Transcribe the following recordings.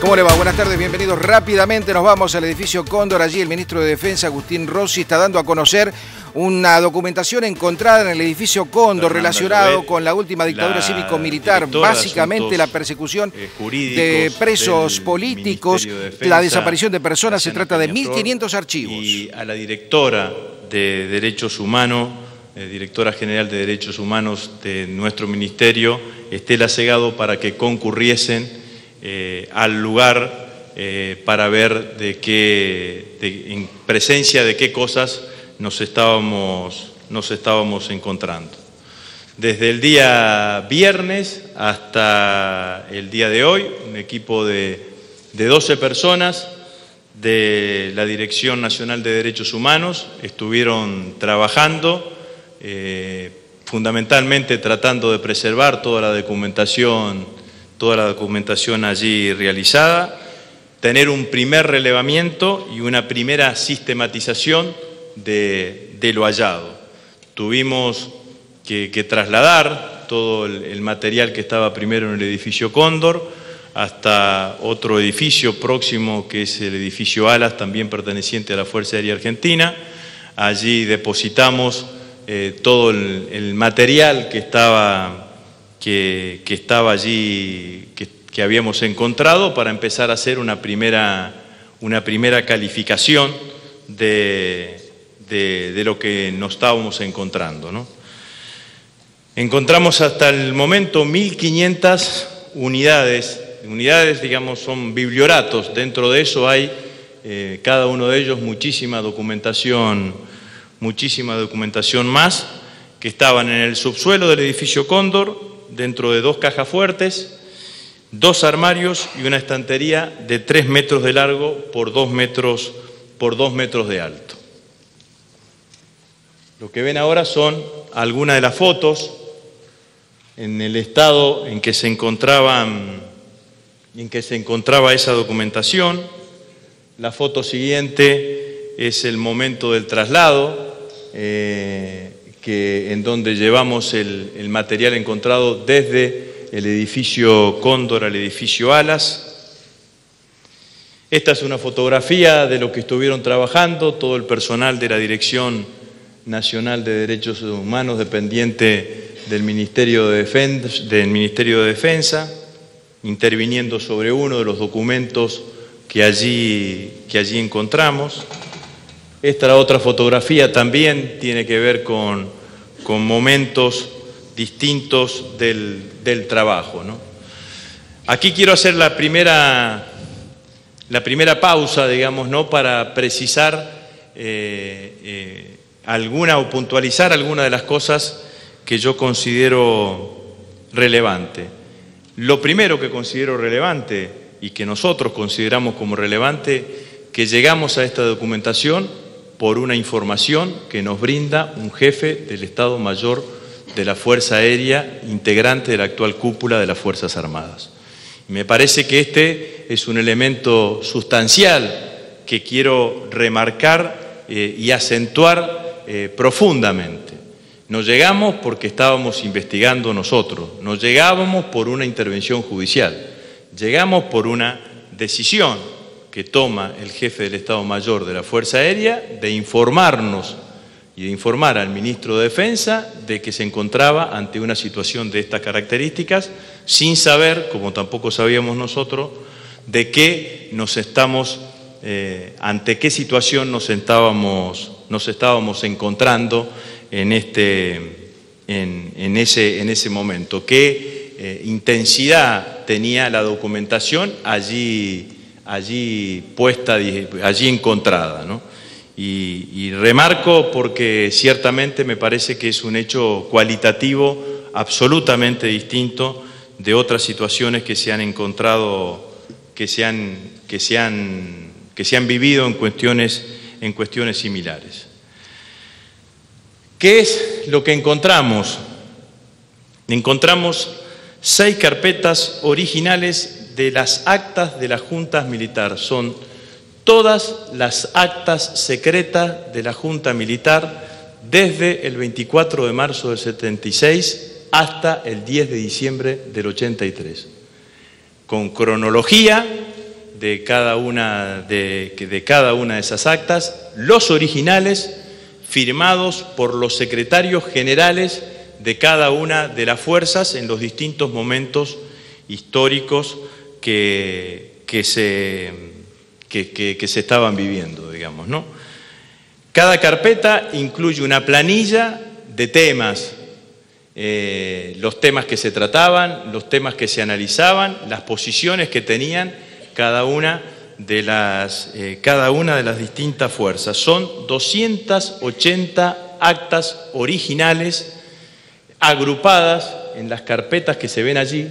¿Cómo le va? Buenas tardes, bienvenidos. Rápidamente nos vamos al edificio Cóndor. Allí el ministro de Defensa, Agustín Rossi, está dando a conocer una documentación encontrada en el edificio Cóndor relacionado con la última dictadura cívico-militar, básicamente la persecución de presos políticos, la desaparición de personas. Se trata de 1.500 archivos. Y a la directora de Derechos Humanos, directora general de Derechos Humanos de nuestro ministerio, Estela Segado, para que concurriesen al lugar para ver en presencia de qué cosas nos estábamos encontrando. Desde el día viernes hasta el día de hoy, un equipo de 12 personas de la Dirección Nacional de Derechos Humanos estuvieron trabajando, fundamentalmente tratando de preservar toda la documentación allí realizada, tener un primer relevamiento y una primera sistematización de lo hallado. Tuvimos que trasladar todo el material que estaba primero en el edificio Cóndor hasta otro edificio próximo, que es el edificio Alas, también perteneciente a la Fuerza Aérea Argentina. Allí depositamos todo el material que estaba allí, que habíamos encontrado, para empezar a hacer una primera calificación de lo que nos estábamos encontrando, ¿no? Encontramos hasta el momento 1.500 unidades, digamos, son biblioratos. Dentro de eso hay, cada uno de ellos, muchísima documentación más, que estaban en el subsuelo del edificio Cóndor, dentro de 2 cajas fuertes, 2 armarios y una estantería de 3 metros de largo por 2 metros de alto. Lo que ven ahora son algunas de las fotos en el estado en que se encontraba esa documentación. La foto siguiente es el momento del traslado, en donde llevamos el material encontrado desde el edificio Cóndor al edificio Alas. Esta es una fotografía de lo que estuvieron trabajando todo el personal de la Dirección Nacional de Derechos Humanos, dependiente del Ministerio de Defensa, interviniendo sobre uno de los documentos que allí encontramos. Esta otra fotografía también tiene que ver con momentos distintos del trabajo, ¿no? Aquí quiero hacer la primera pausa, digamos, ¿no?, para precisar o puntualizar alguna de las cosas que yo considero relevante. Lo primero que considero relevante y que nosotros consideramos como relevante, que llegamos a esta documentación por una información que nos brinda un jefe del Estado Mayor de la Fuerza Aérea, integrante de la actual cúpula de las Fuerzas Armadas. Me parece que este es un elemento sustancial que quiero remarcar y acentuar profundamente. No llegamos porque estábamos investigando nosotros, no llegábamos por una intervención judicial, llegamos por una decisión que toma el jefe del Estado Mayor de la Fuerza Aérea de informarnos y de informar al ministro de Defensa de que se encontraba ante una situación de estas características, sin saber, como tampoco sabíamos nosotros, de qué ante qué situación nos estábamos encontrando en ese momento, qué intensidad tenía la documentación allí encontrada, ¿no? Y remarco porque ciertamente me parece que es un hecho cualitativo absolutamente distinto de otras situaciones que se han encontrado, que se han vivido en cuestiones similares. ¿Qué es lo que encontramos? Encontramos 6 carpetas originales de las actas de las juntas militares. Son todas las actas secretas de la Junta Militar desde el 24 de marzo del 76 hasta el 10 de diciembre del 83. Con cronología, de cada una de esas actas, los originales firmados por los secretarios generales de cada una de las fuerzas en los distintos momentos históricos que se estaban viviendo, digamos, ¿no? Cada carpeta incluye una planilla de temas, los temas que se trataban, los temas que se analizaban, las posiciones que tenían cada una de las distintas fuerzas. Son 280 actas originales agrupadas en las carpetas que se ven allí,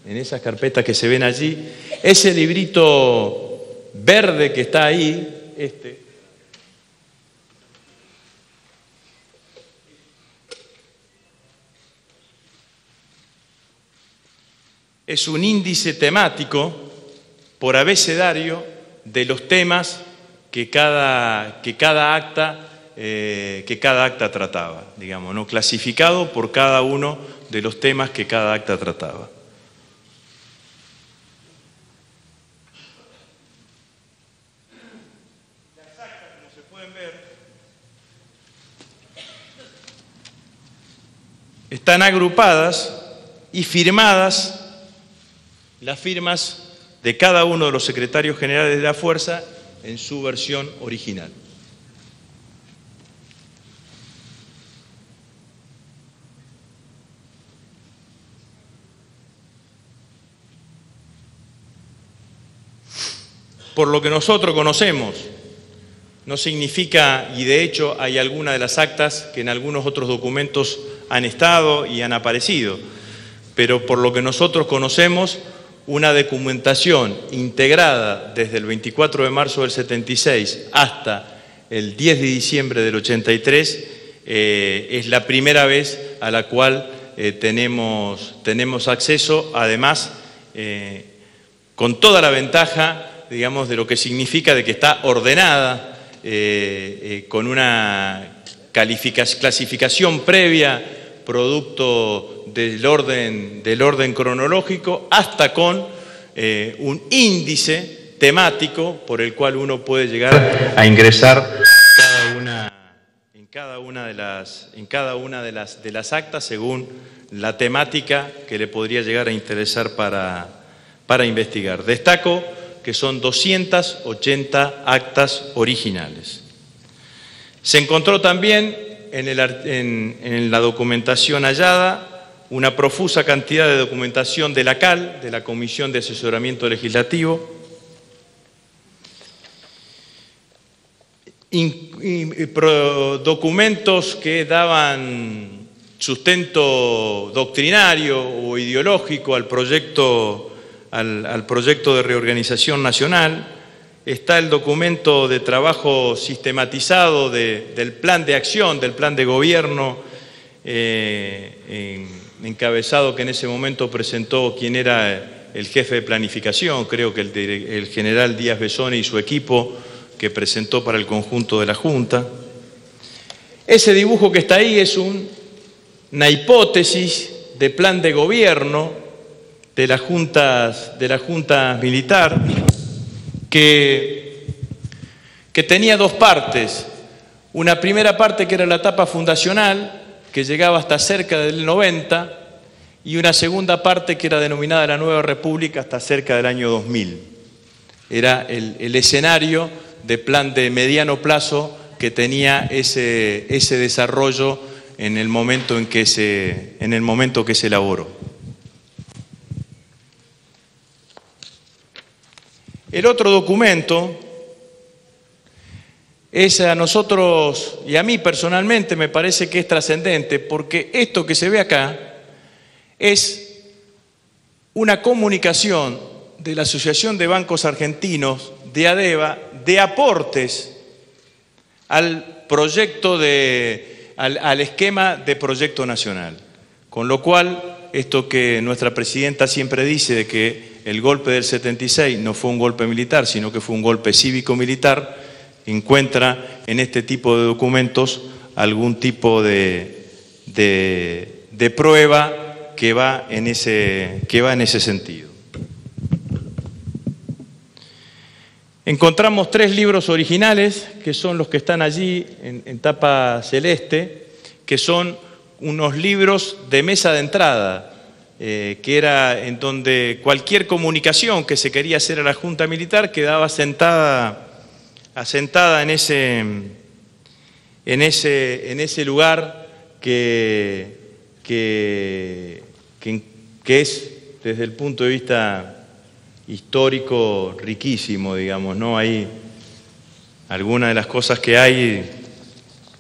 en esas carpetas que se ven allí. Ese librito verde que está ahí, es un índice temático por abecedario de los temas que cada acta trataba, digamos, ¿no? Clasificado por cada uno de los temas que cada acta trataba. Las actas, como se pueden ver, están agrupadas y firmadas, las firmas de cada uno de los secretarios generales de la fuerza en su versión original. Por lo que nosotros conocemos, no significa, y de hecho hay algunas de las actas que en algunos otros documentos han estado y han aparecido, pero por lo que nosotros conocemos, una documentación integrada desde el 24 de marzo del 76 hasta el 10 de diciembre del 83 es la primera vez a la cual tenemos acceso, además con toda la ventaja, digamos, de lo que significa de que está ordenada con una clasificación previa, producto del orden cronológico, hasta con un índice temático por el cual uno puede llegar a ingresar en cada una de las actas según la temática que le podría llegar a interesar para investigar. Destaco que son 280 actas originales. Se encontró también en la documentación hallada una profusa cantidad de documentación de la CAL, de la Comisión de Asesoramiento Legislativo, documentos que daban sustento doctrinario o ideológico al proyecto de reorganización nacional. Está el documento de trabajo sistematizado del plan de acción, del plan de gobierno, encabezado que en ese momento presentó quien era el jefe de planificación, creo que el general Díaz Besone y su equipo, que presentó para el conjunto de la Junta. Ese dibujo que está ahí es una hipótesis de plan de gobierno de la Junta Militar, que tenía dos partes. Una primera parte que era la etapa fundacional, que llegaba hasta cerca del 90, y una segunda parte que era denominada la Nueva República hasta cerca del año 2000. Era el escenario de plan de mediano plazo que tenía ese desarrollo en el momento que se elaboró. El otro documento es a nosotros, y a mí personalmente me parece que es trascendente, porque esto que se ve acá es una comunicación de la Asociación de Bancos Argentinos, de ADEBA, de aportes al proyecto al esquema de proyecto nacional. Con lo cual, esto que nuestra presidenta siempre dice de que el golpe del 76 no fue un golpe militar, sino que fue un golpe cívico-militar, encuentra en este tipo de documentos algún tipo de prueba que va en ese sentido. Encontramos 3 libros originales, que son los que están allí en tapa celeste, que son unos libros de mesa de entrada, que era en donde cualquier comunicación que se quería hacer a la Junta Militar quedaba asentada en ese lugar que es, desde el punto de vista histórico, riquísimo, digamos, ¿no? Hay algunas de las cosas que hay,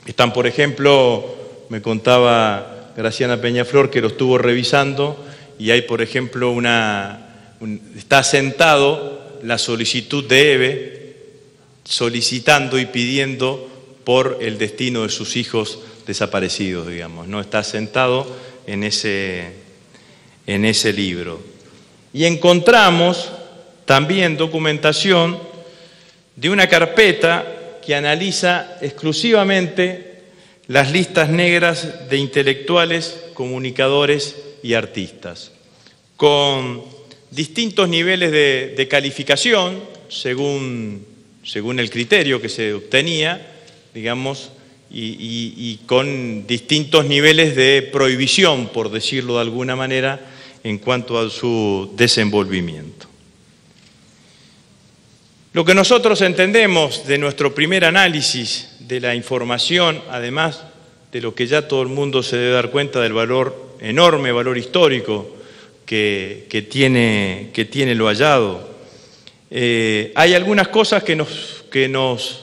están, por ejemplo, me contaba Graciana Peñaflor que lo estuvo revisando, y hay, por ejemplo, está asentado la solicitud de Eve, solicitando y pidiendo por el destino de sus hijos desaparecidos, digamos, ¿no? Está asentado en ese libro. Y encontramos también documentación de una carpeta que analiza exclusivamente las listas negras de intelectuales, comunicadores y artistas, con distintos niveles de calificación según el criterio que se obtenía, digamos, y con distintos niveles de prohibición, por decirlo de alguna manera, en cuanto a su desenvolvimiento. Lo que nosotros entendemos de nuestro primer análisis de la información, además de lo que ya todo el mundo se debe dar cuenta del enorme valor histórico que tiene lo hallado, hay algunas cosas que nos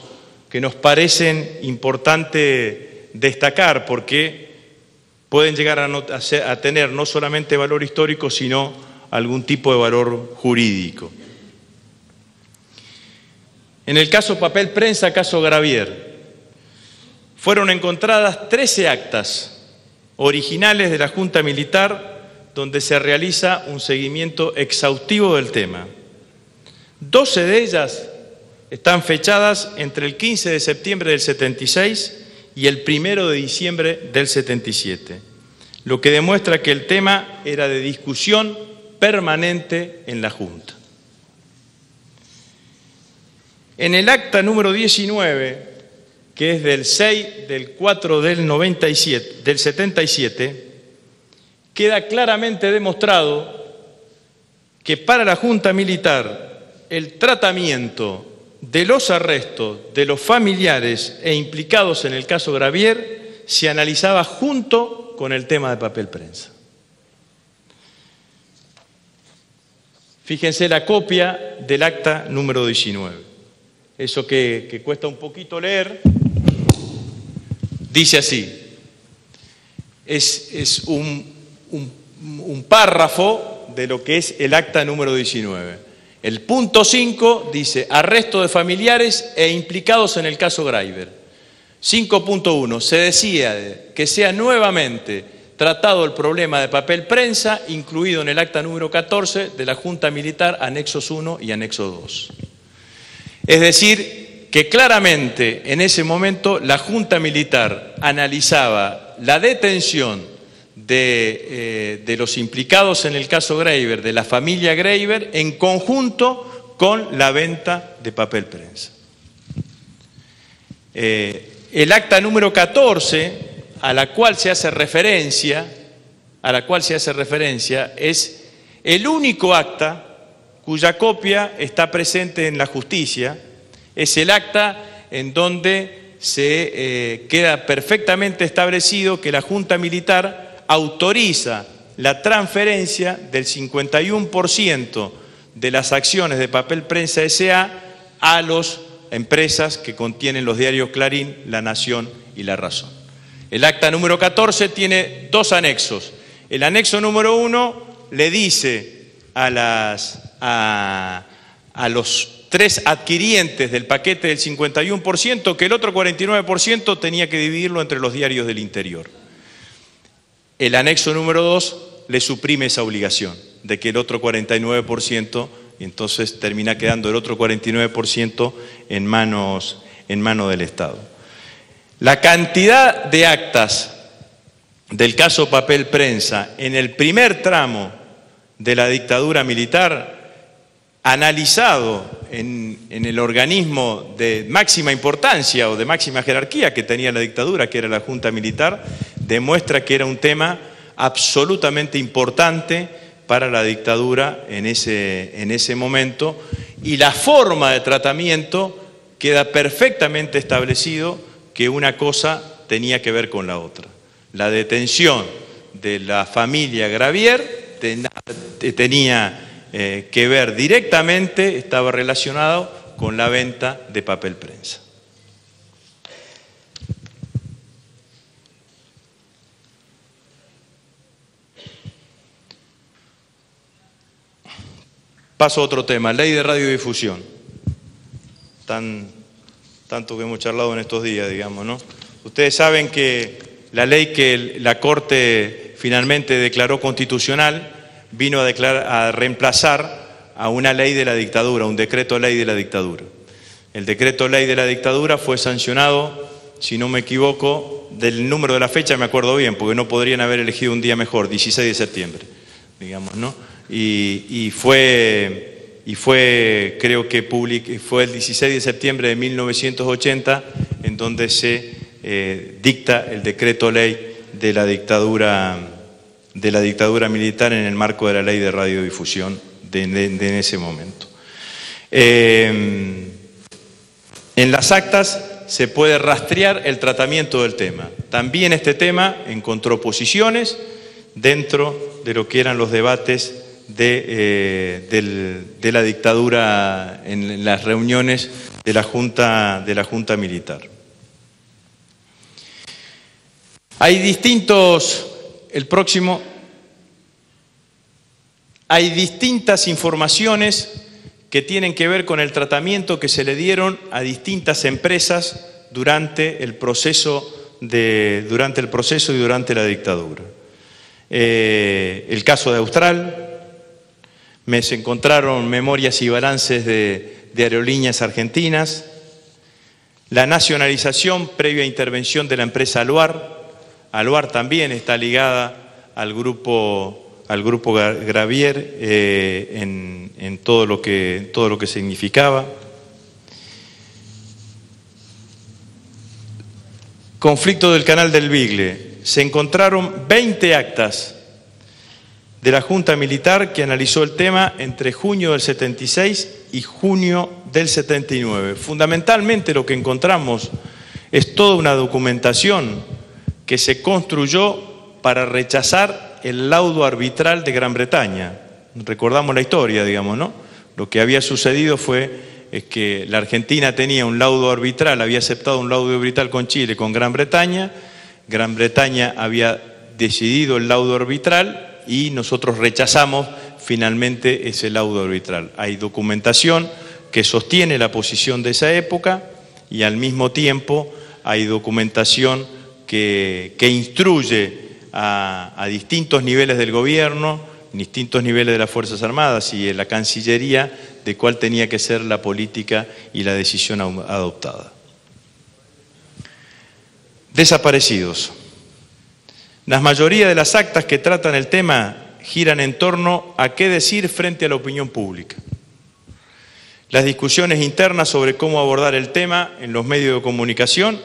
parecen importante destacar, porque pueden llegar a tener no solamente valor histórico, sino algún tipo de valor jurídico. En el caso papel prensa, caso Gravier, fueron encontradas 13 actas originales de la Junta Militar donde se realiza un seguimiento exhaustivo del tema. 12 de ellas están fechadas entre el 15 de septiembre del 76 y el 1 de diciembre del 77, lo que demuestra que el tema era de discusión permanente en la Junta. En el acta número 19, que es del 6/4 del 77, queda claramente demostrado que para la Junta Militar el tratamiento de los arrestos de los familiares e implicados en el caso Gravier se analizaba junto con el tema de papel prensa. Fíjense la copia del acta número 19. Eso que cuesta un poquito leer, dice así. Es un párrafo de lo que es el acta número 19. El punto 5 dice, arresto de familiares e implicados en el caso Gravier. 5.1, se decía que sea nuevamente tratado el problema de papel prensa, incluido en el acta número 14 de la Junta Militar, anexos 1 y anexo 2. Es decir, que claramente en ese momento la Junta Militar analizaba la detención de los implicados en el caso Gravier, de la familia Gravier, en conjunto con la venta de papel prensa. El acta número 14, a la cual se hace referencia, es el único acta cuya copia está presente en la justicia. Es el acta en donde se queda perfectamente establecido que la Junta Militar autoriza la transferencia del 51% de las acciones de Papel Prensa S.A. a las empresas que contienen los diarios Clarín, La Nación y La Razón. El acta número 14 tiene 2 anexos. El anexo número 1 le dice a los 3 adquirientes del paquete del 51% que el otro 49% tenía que dividirlo entre los diarios del interior. El anexo número 2 le suprime esa obligación de que el otro 49%, y entonces termina quedando el otro 49% en manos del Estado. La cantidad de actas del caso papel prensa en el primer tramo de la dictadura militar analizado en el organismo de máxima importancia o de máxima jerarquía que tenía la dictadura, que era la Junta Militar, demuestra que era un tema absolutamente importante para la dictadura en ese momento, y la forma de tratamiento queda perfectamente establecido que una cosa tenía que ver con la otra. La detención de la familia Gravier tenía que ver directamente, estaba relacionado con la venta de papel prensa. Paso a otro tema, ley de radiodifusión. Tanto que hemos charlado en estos días, digamos, ¿no? Ustedes saben que la ley que la Corte finalmente declaró constitucional vino a reemplazar a una ley de la dictadura, un decreto ley de la dictadura. El decreto ley de la dictadura fue sancionado, si no me equivoco, del número de la fecha me acuerdo bien, porque no podrían haber elegido un día mejor, 16 de septiembre, digamos, ¿no? Y fue, creo que fue el 16 de septiembre de 1980 en donde se dicta el decreto ley de la dictadura militar en el marco de la ley de radiodifusión de ese momento. En las actas se puede rastrear el tratamiento del tema. También este tema encontró posiciones dentro de lo que eran los debates de la dictadura en las reuniones de la Junta Militar. Hay distintas informaciones que tienen que ver con el tratamiento que se le dieron a distintas empresas durante el proceso y durante la dictadura. El caso de Austral, se encontraron memorias y balances de aerolíneas argentinas, la nacionalización previa intervención de la empresa Aluar. Aluar también está ligada al grupo Gravier en todo lo que significaba. Conflicto del Canal del Bigle. Se encontraron 20 actas de la Junta Militar que analizó el tema entre junio del 76 y junio del 79. Fundamentalmente lo que encontramos es toda una documentación que se construyó para rechazar el laudo arbitral de Gran Bretaña. Recordamos la historia, digamos, ¿no? Lo que había sucedido es que la Argentina tenía un laudo arbitral, había aceptado un laudo arbitral con Chile, con Gran Bretaña había decidido el laudo arbitral y nosotros rechazamos finalmente ese laudo arbitral. Hay documentación que sostiene la posición de esa época y al mismo tiempo hay documentación que instruye a distintos niveles del gobierno, distintos niveles de las Fuerzas Armadas y de la Cancillería de cuál tenía que ser la política y la decisión adoptada. Desaparecidos. La mayoría de las actas que tratan el tema giran en torno a qué decir frente a la opinión pública. Las discusiones internas sobre cómo abordar el tema en los medios de comunicación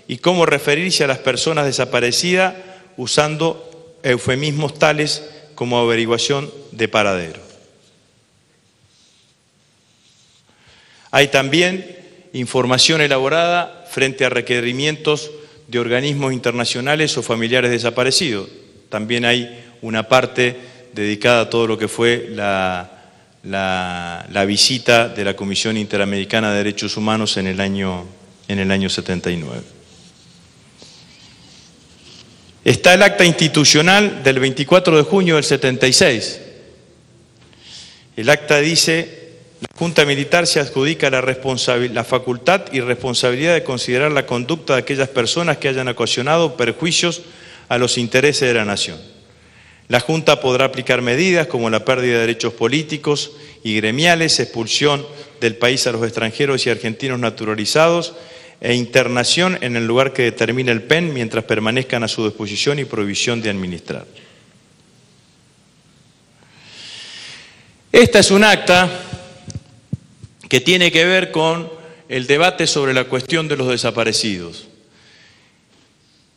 y cómo referirse a las personas desaparecidas usando eufemismos tales como averiguación de paradero. Hay también información elaborada frente a requerimientos de organismos internacionales o familiares desaparecidos. También hay una parte dedicada a todo lo que fue la visita de la Comisión Interamericana de Derechos Humanos en el año 79. Está el acta institucional del 24 de junio del 76. El acta dice: la Junta Militar se adjudica la facultad y responsabilidad de considerar la conducta de aquellas personas que hayan ocasionado perjuicios a los intereses de la nación. La Junta podrá aplicar medidas como la pérdida de derechos políticos y gremiales, expulsión del país a los extranjeros y argentinos naturalizados e internación en el lugar que determine el PEN mientras permanezcan a su disposición y prohibición de administrar. Esta es un acta que tiene que ver con el debate sobre la cuestión de los desaparecidos.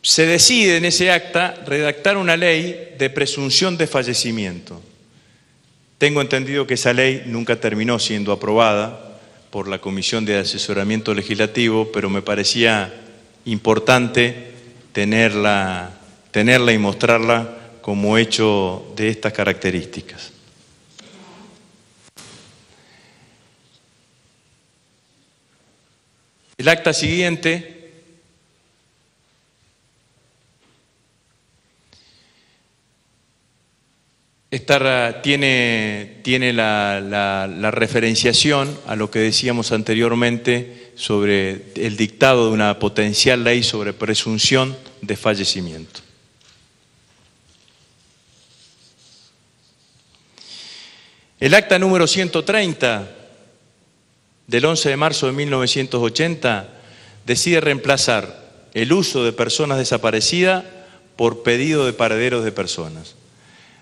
Se decide en ese acta redactar una ley de presunción de fallecimiento. Tengo entendido que esa ley nunca terminó siendo aprobada por la Comisión de Asesoramiento Legislativo, pero me parecía importante tenerla y mostrarla como hecho de estas características. El acta siguiente tiene la referenciación a lo que decíamos anteriormente sobre el dictado de una potencial ley sobre presunción de fallecimiento. El acta número 130 del 11 de marzo de 1980 decide reemplazar el uso de personas desaparecidas por pedido de paraderos de personas.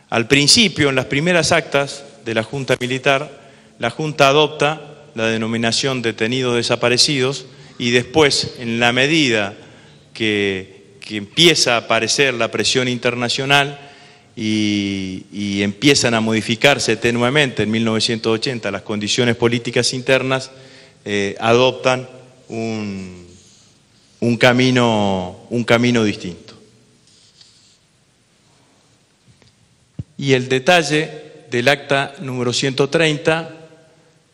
Al principio, en las primeras actas de la Junta Militar, la Junta adopta la denominación detenidos desaparecidos y después, en la medida que empieza a aparecer la presión internacional y empiezan a modificarse tenuemente en 1980 las condiciones políticas internas, adoptan un camino distinto. Y el detalle del acta número 130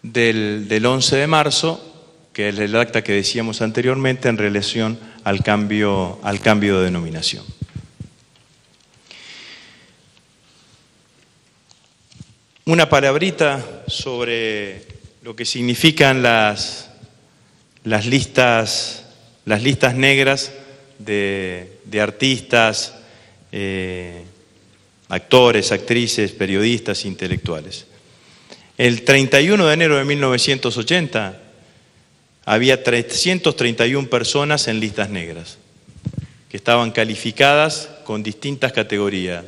del 11 de marzo, que es el acta que decíamos anteriormente en relación al cambio de denominación. Una palabrita sobre lo que significan las listas negras de artistas, actores, actrices, periodistas, intelectuales. El 31 de enero de 1980 había 331 personas en listas negras, que estaban calificadas con distintas categorías,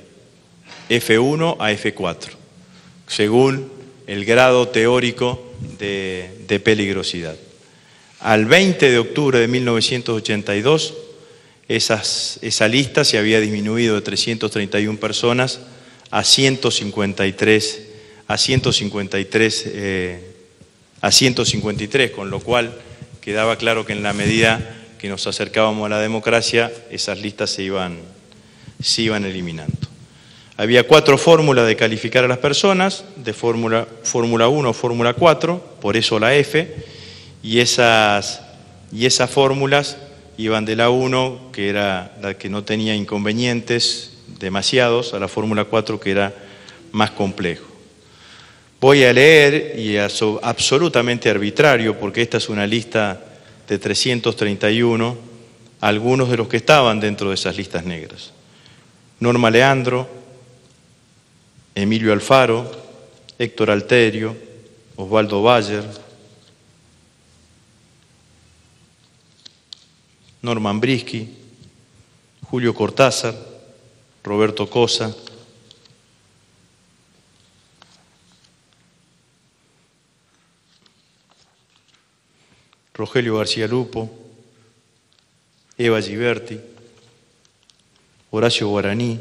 F1 a F4, según el grado teórico de peligrosidad. Al 20 de octubre de 1982, esa lista se había disminuido de 331 personas a 153, con lo cual quedaba claro que en la medida que nos acercábamos a la democracia, esas listas se iban eliminando. Había 4 fórmulas de calificar a las personas, de fórmula 1 o fórmula 4, por eso la F, y esas fórmulas iban de la 1, que era la que no tenía inconvenientes demasiados, a la fórmula 4, que era más complejo. Voy a leer, y es absolutamente arbitrario, porque esta es una lista de 331, algunos de los que estaban dentro de esas listas negras. Norma Leandro, Emilio Alfaro, Héctor Alterio, Osvaldo Bayer, Norman Brisky, Julio Cortázar, Roberto Cosa, Rogelio García Lupo, Eva Giberti, Horacio Guaraní,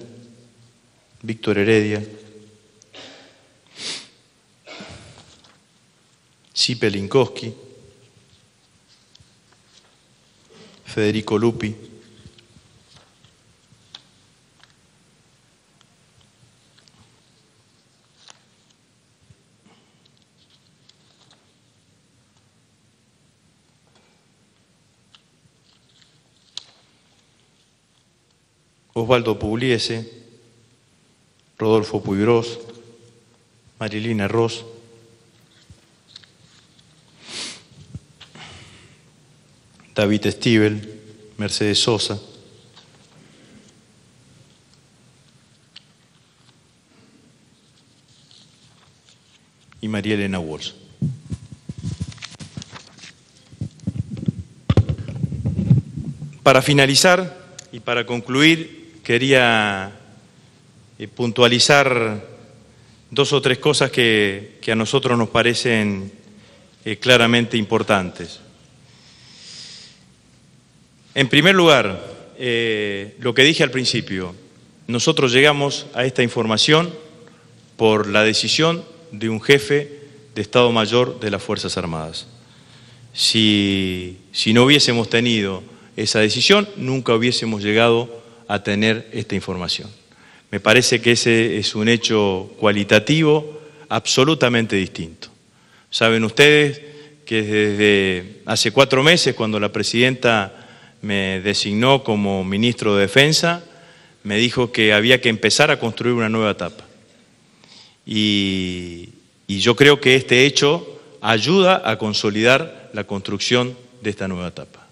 Víctor Heredia, Sipe Linkowski, Federico Lupi, Osvaldo Pugliese, Rodolfo Puigros, Marilina Ross, David Stivel, Mercedes Sosa, y María Elena Walsh. Para finalizar y para concluir, quería puntualizar 2 o 3 cosas que a nosotros nos parecen claramente importantes. En primer lugar, lo que dije al principio, nosotros llegamos a esta información por la decisión de un jefe de Estado Mayor de las Fuerzas Armadas. Si no hubiésemos tenido esa decisión, nunca hubiésemos llegado a tener esta información. Me parece que ese es un hecho cualitativo absolutamente distinto. Saben ustedes que desde hace 4 meses, cuando la presidenta me designó como ministro de Defensa, me dijo que había que empezar a construir una nueva etapa. Y yo creo que este hecho ayuda a consolidar la construcción de esta nueva etapa.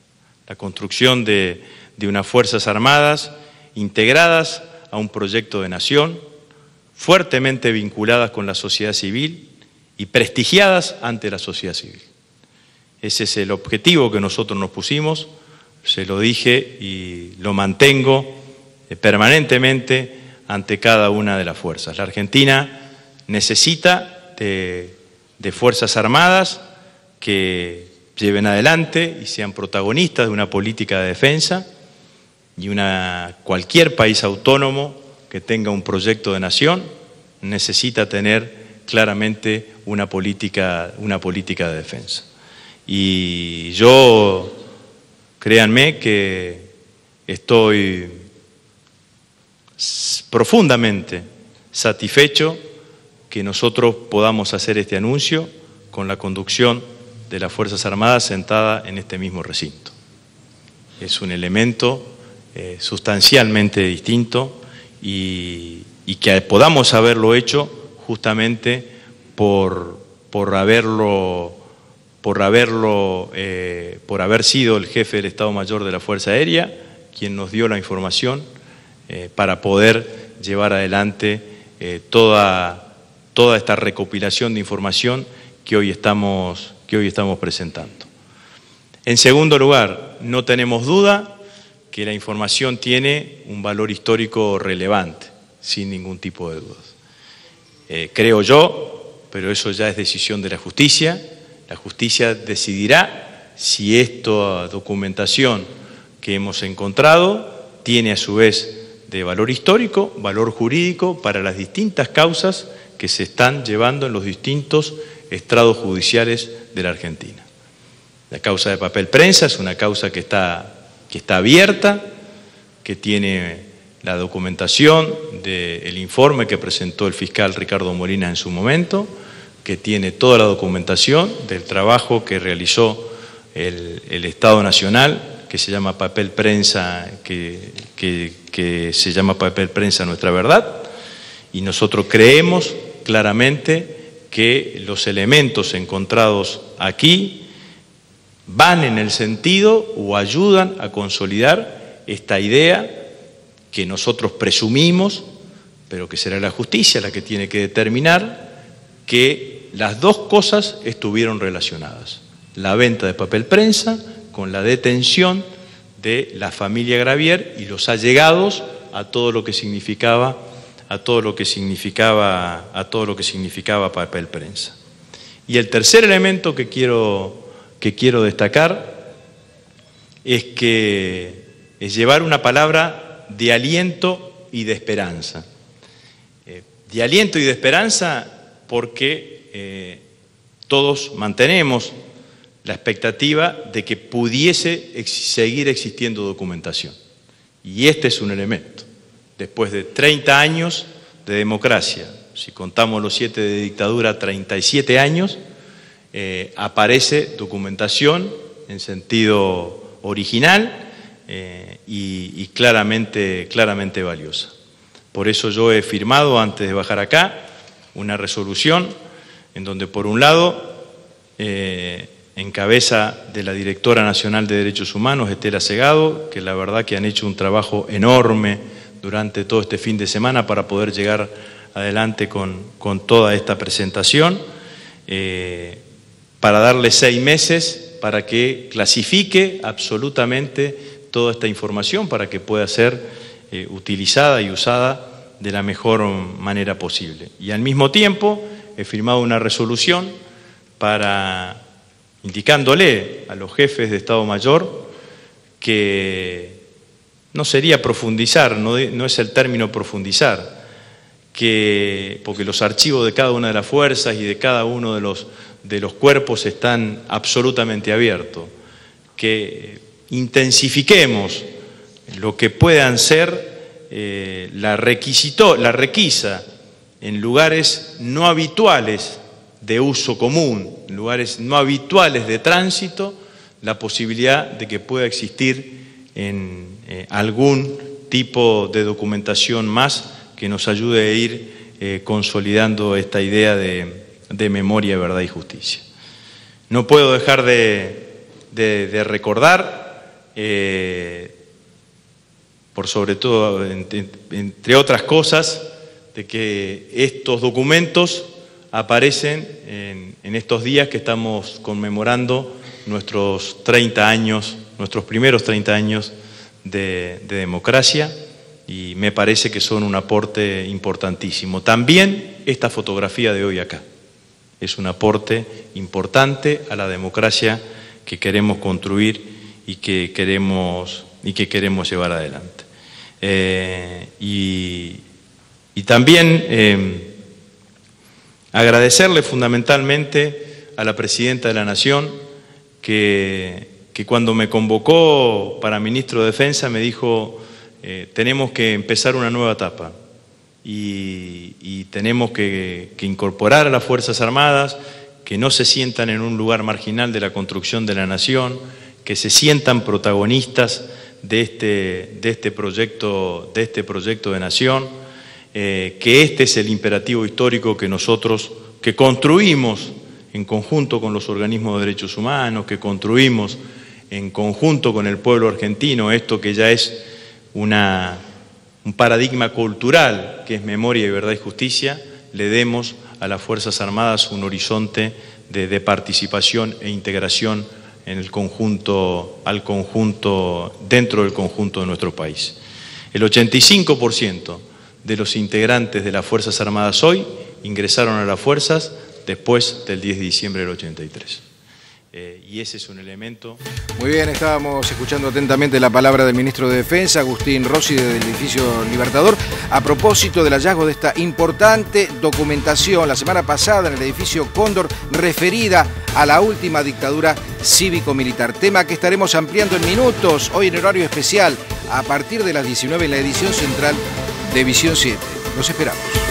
La construcción de unas Fuerzas Armadas integradas a un proyecto de nación, fuertemente vinculadas con la sociedad civil y prestigiadas ante la sociedad civil. Ese es el objetivo que nosotros nos pusimos, se lo dije y lo mantengo permanentemente ante cada una de las fuerzas. La Argentina necesita de Fuerzas Armadas que lleven adelante y sean protagonistas de una política de defensa, y cualquier país autónomo que tenga un proyecto de nación necesita tener claramente una política de defensa. Y yo, créanme que estoy profundamente satisfecho que nosotros podamos hacer este anuncio con la conducción de las Fuerzas Armadas sentada en este mismo recinto. Es un elemento sustancialmente distinto y que podamos haberlo hecho justamente por haber sido el jefe del Estado Mayor de la Fuerza Aérea quien nos dio la información para poder llevar adelante toda esta recopilación de información que hoy estamos presentando. En segundo lugar, no tenemos duda que la información tiene un valor histórico relevante, sin ningún tipo de dudas. Creo yo, pero eso ya es decisión de la justicia decidirá si esta documentación que hemos encontrado tiene a su vez de valor histórico, valor jurídico para las distintas causas que se están llevando en los distintos estrados judiciales de la Argentina. La causa de papel prensa es una causa que está abierta, que tiene la documentación del informe que presentó el fiscal Ricardo Molina en su momento, que tiene toda la documentación del trabajo que realizó el Estado Nacional, que se llama papel prensa, que se llama papel prensa Nuestra Verdad, y nosotros creemos claramente que los elementos encontrados aquí van en el sentido o ayudan a consolidar esta idea que nosotros presumimos, pero que será la justicia la que tiene que determinar que las dos cosas estuvieron relacionadas. La venta de papel prensa con la detención de la familia Gravier y los allegados a todo lo que significaba papel prensa. Y el tercer elemento que quiero destacar es llevar una palabra de aliento y de esperanza. De aliento y de esperanza porque todos mantenemos la expectativa de que pudiese seguir existiendo documentación. Y este es un elemento. Después de 30 años de democracia, si contamos los 7 de dictadura, 37 años, aparece documentación en sentido original y claramente valiosa. Por eso yo he firmado, antes de bajar acá, una resolución en donde, por un lado, en cabeza de la Directora Nacional de Derechos Humanos, Estela Segado, que la verdad que han hecho un trabajo enorme durante todo este fin de semana para poder llegar adelante con toda esta presentación, para darle 6 meses para que clasifique absolutamente toda esta información para que pueda ser utilizada y usada de la mejor manera posible. Y al mismo tiempo he firmado una resolución para indicándole a los jefes de Estado Mayor que no sería profundizar, no es el término profundizar, porque los archivos de cada una de las fuerzas y de cada uno de los cuerpos están absolutamente abiertos, que intensifiquemos lo que puedan ser la requisa en lugares no habituales de uso común, en lugares no habituales de tránsito, la posibilidad de que pueda existir en algún tipo de documentación más que nos ayude a ir consolidando esta idea de memoria, verdad y justicia. No puedo dejar de recordar, por sobre todo, entre otras cosas, de que estos documentos aparecen en estos días que estamos conmemorando nuestros 30 años, nuestros primeros 30 años de democracia, y me parece que son un aporte importantísimo. También esta fotografía de hoy acá es un aporte importante a la democracia que queremos construir y que queremos llevar adelante. Y también agradecerle fundamentalmente a la Presidenta de la Nación que cuando me convocó para Ministro de Defensa me dijo: tenemos que empezar una nueva etapa y tenemos que incorporar a las Fuerzas Armadas, que no se sientan en un lugar marginal de la construcción de la nación, que se sientan protagonistas de este proyecto de nación, que este es el imperativo histórico que nosotros, que construimos en conjunto con los organismos de derechos humanos, que construimos en conjunto con el pueblo argentino, esto que ya es un paradigma cultural, que es memoria y verdad y justicia, le demos a las Fuerzas Armadas un horizonte de participación e integración en el conjunto, dentro del conjunto de nuestro país. El 85% de los integrantes de las Fuerzas Armadas hoy ingresaron a las fuerzas después del 10 de diciembre del 83. Y ese es un elemento... Muy bien, estábamos escuchando atentamente la palabra del Ministro de Defensa, Agustín Rossi, desde el edificio Libertador, a propósito del hallazgo de esta importante documentación la semana pasada en el edificio Cóndor, referida a la última dictadura cívico-militar. Tema que estaremos ampliando en minutos, hoy en horario especial, a partir de las 19 en la edición central de Visión 7. Los esperamos.